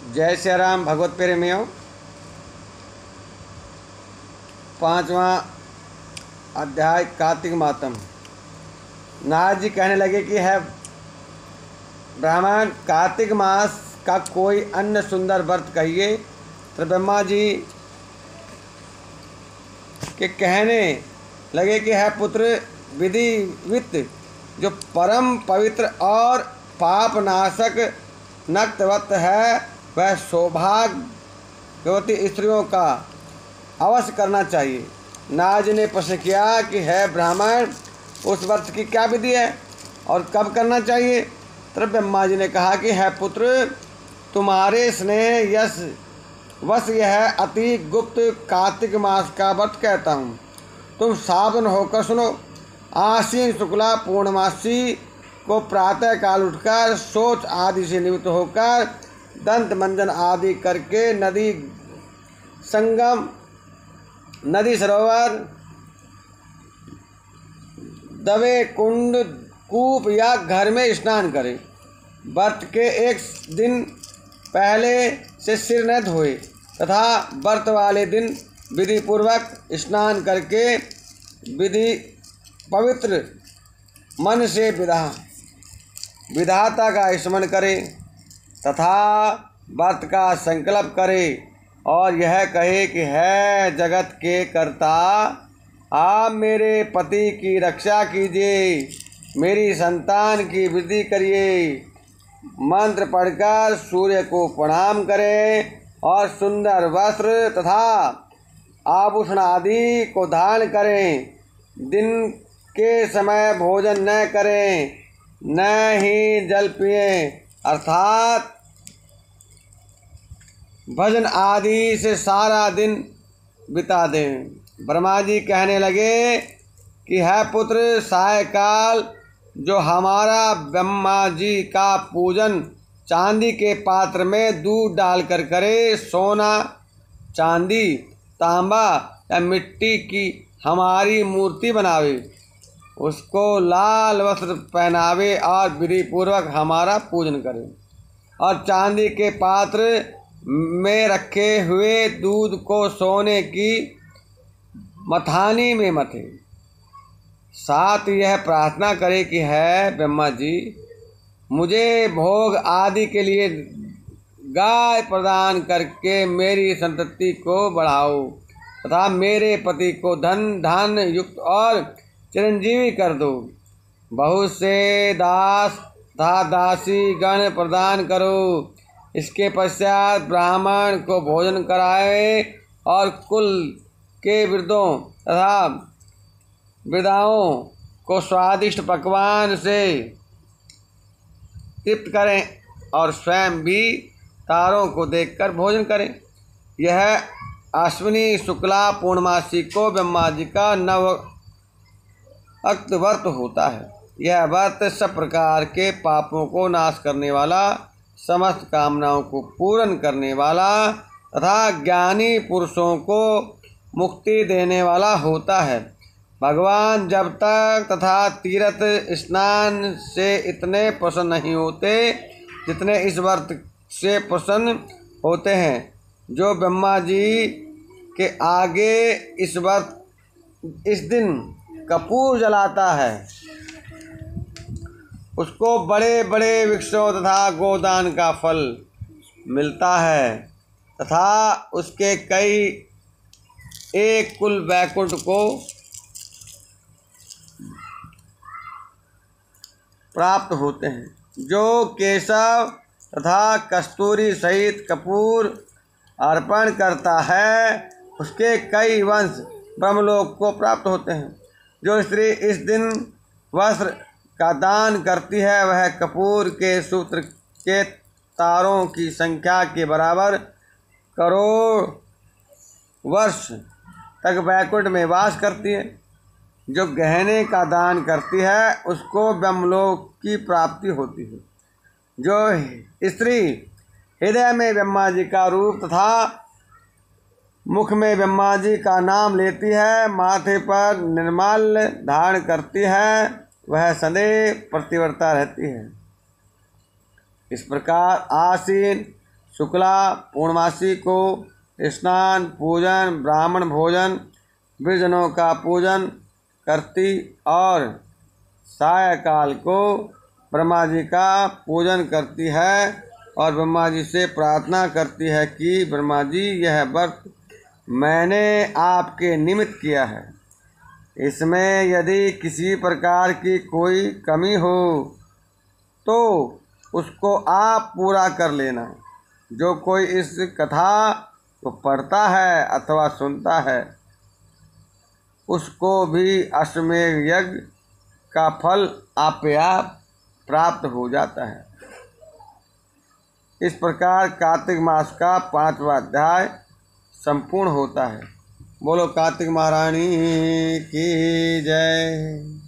जय श्री राम भगवत प्रेमियों। 5वां अध्याय कार्तिक मातम। नारद जी कहने लगे कि है ब्राह्मण, कार्तिक मास का कोई अन्य सुंदर व्रत कहिए। तो ब्रह्मा जी के कहने लगे कि है पुत्र, विधिवित जो परम पवित्र और पाप नाशक नक्तव्रत है वह सौभाग्यवती स्त्रियों का अवश्य करना चाहिए। नारद जी ने प्रश्न किया कि है ब्राह्मण, उस व्रत की क्या विधि है और कब करना चाहिए। तब ब्रह्मा जी ने कहा कि है पुत्र, तुम्हारे स्नेह यश वश यह अति गुप्त कार्तिक मास का व्रत कहता हूँ। तुम सावधान होकर सुनो। आश्विन शुक्ला पूर्णमासी को प्रातः काल उठकर शौच आदि से निवृत्त होकर दंत मंजन आदि करके नदी संगम, नदी सरोवर, दवे, कुंड, कूप या घर में स्नान करें। व्रत के एक दिन पहले से सिर न धोए तथा व्रत वाले दिन विधि पूर्वक स्नान करके विधि पवित्र मन से विधाता का स्मरण करें तथा व्रत का संकल्प करे और यह कहे कि है जगत के कर्ता, आप मेरे पति की रक्षा कीजिए, मेरी संतान की वृद्धि करिए। मंत्र पढ़कर सूर्य को प्रणाम करें और सुंदर वस्त्र तथा आभूषण आदि को धारण करें। दिन के समय भोजन न करें, न ही जल पिए, अर्थात भजन आदि से सारा दिन बिता दें। ब्रह्मा जी कहने लगे कि है पुत्र, सायकाल जो हमारा ब्रह्मा जी का पूजन चांदी के पात्र में दूध डालकर करे, सोना, चांदी, तांबा या मिट्टी की हमारी मूर्ति बनावे, उसको लाल वस्त्र पहनावे और विधि पूर्वक हमारा पूजन करे और चांदी के पात्र में रखे हुए दूध को सोने की मथानी में मथे। साथ यह प्रार्थना करे कि है ब्रह्मा जी, मुझे भोग आदि के लिए गाय प्रदान करके मेरी संतति को बढ़ाओ तथा मेरे पति को धन धान्य युक्त और चिरंजीवी कर दो। बहुत से दास तथा दासी गण प्रदान करो। इसके पश्चात ब्राह्मण को भोजन कराए और कुल के वृद्धों तथा वृद्धाओं को स्वादिष्ट पकवान से तृप्त करें और स्वयं भी तारों को देखकर भोजन करें। यह अश्विनी शुक्ला पूर्णमासी को ब्रह्मा जी का नवअक्त व्रत होता है। यह व्रत सब प्रकार के पापों को नाश करने वाला, समस्त कामनाओं को पूर्ण करने वाला तथा ज्ञानी पुरुषों को मुक्ति देने वाला होता है। भगवान जब तक तथा तीर्थ स्नान से इतने प्रसन्न नहीं होते जितने इस व्रत से प्रसन्न होते हैं। जो ब्रह्मा जी के आगे इस दिन कपूर जलाता है, उसको बड़े बड़े वृक्षों तथा गोदान का फल मिलता है तथा उसके कई एक कुल वैकुंठ को प्राप्त होते हैं। जो केशव तथा कस्तूरी सहित कपूर अर्पण करता है उसके कई वंश ब्रह्मलोक को प्राप्त होते हैं। जो स्त्री इस दिन वस्त्र का दान करती है वह कपूर के सूत्र के तारों की संख्या के बराबर करोड़ वर्ष तक वैकुंठ में वास करती है। जो गहने का दान करती है उसको ब्रह्मलोक की प्राप्ति होती है। जो स्त्री हृदय में ब्रह्मा जी का रूप तथा मुख में ब्रह्मा जी का नाम लेती है, माथे पर निर्माल्य धारण करती है, वह सदैव प्रतिव्रता रहती है। इस प्रकार आसीन शुक्ला पूर्णमासी को स्नान पूजन ब्राह्मण भोजन विजनों का पूजन करती और सायकाल को ब्रह्मा जी का पूजन करती है और ब्रह्मा जी से प्रार्थना करती है कि ब्रह्मा जी यह व्रत मैंने आपके निमित्त किया है, इसमें यदि किसी प्रकार की कोई कमी हो तो उसको आप पूरा कर लेना। जो कोई इस कथा को पढ़ता है अथवा सुनता है उसको भी अश्वमेध यज्ञ का फल आपे आप प्राप्त हो जाता है। इस प्रकार कार्तिक मास का 5वां अध्याय संपूर्ण होता है। बोलो कार्तिक महारानी की जय।